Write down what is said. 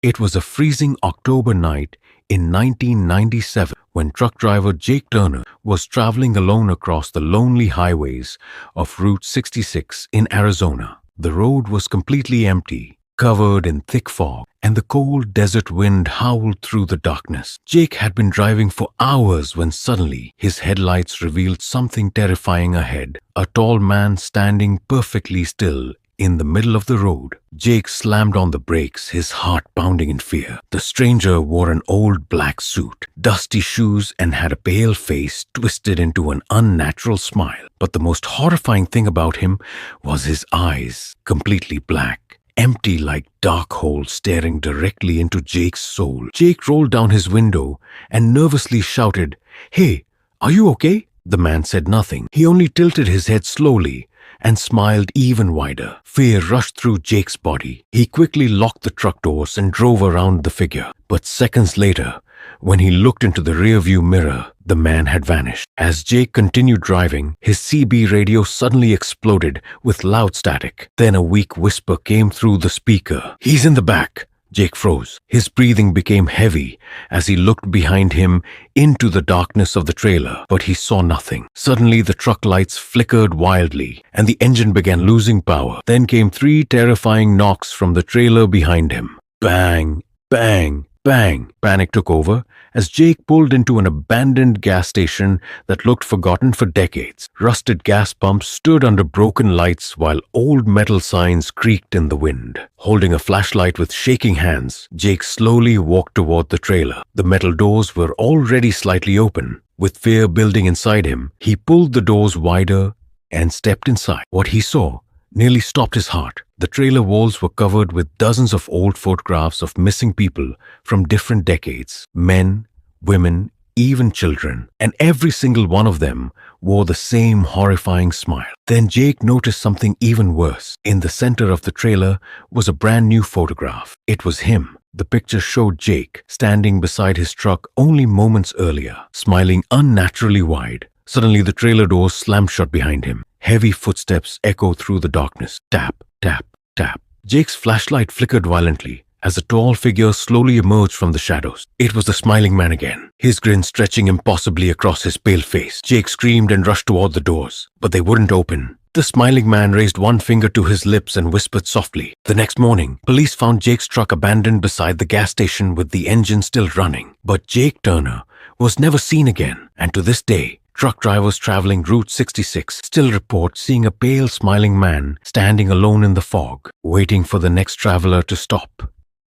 It was a freezing October night in 1997 when truck driver Jake Turner was traveling alone across the lonely highways of Route 66 in Arizona. The road was completely empty, covered in thick fog, and the cold desert wind howled through the darkness. Jake had been driving for hours when suddenly his headlights revealed something terrifying ahead. A tall man standing perfectly still in the middle of the road. Jake slammed on the brakes, his heart pounding in fear. The stranger wore an old black suit, dusty shoes, and had a pale face twisted into an unnatural smile. But the most horrifying thing about him was his eyes, completely black, empty like dark holes staring directly into Jake's soul. Jake rolled down his window and nervously shouted, "Hey, are you okay?" The man said nothing. He only tilted his head slowly and smiled even wider. Fear rushed through Jake's body. He quickly locked the truck doors and drove around the figure. But seconds later, when he looked into the rearview mirror, the man had vanished. As Jake continued driving, his CB radio suddenly exploded with loud static. Then a weak whisper came through the speaker. "He's in the back." Jake froze. His breathing became heavy as he looked behind him into the darkness of the trailer, but he saw nothing. Suddenly, the truck lights flickered wildly, and the engine began losing power. Then came 3 terrifying knocks from the trailer behind him. Bang, bang, bang. Panic took over as Jake pulled into an abandoned gas station that looked forgotten for decades. Rusted gas pumps stood under broken lights while old metal signs creaked in the wind. Holding a flashlight with shaking hands, Jake slowly walked toward the trailer. The metal doors were already slightly open. With fear building inside him, he pulled the doors wider and stepped inside. What he saw nearly stopped his heart. The trailer walls were covered with dozens of old photographs of missing people from different decades. Men, women, even children. And every single one of them wore the same horrifying smile. Then Jake noticed something even worse. In the center of the trailer was a brand new photograph. It was him. The picture showed Jake standing beside his truck only moments earlier, smiling unnaturally wide. Suddenly, the trailer doors slammed shut behind him. Heavy footsteps echoed through the darkness. Tap, tap, tap. Jake's flashlight flickered violently as a tall figure slowly emerged from the shadows. It was the smiling man again, his grin stretching impossibly across his pale face. Jake screamed and rushed toward the doors, but they wouldn't open. The smiling man raised one finger to his lips and whispered softly. The next morning, police found Jake's truck abandoned beside the gas station with the engine still running. But Jake Turner was never seen again, and to this day, truck drivers traveling Route 66 still report seeing a pale, smiling man standing alone in the fog, waiting for the next traveler to stop.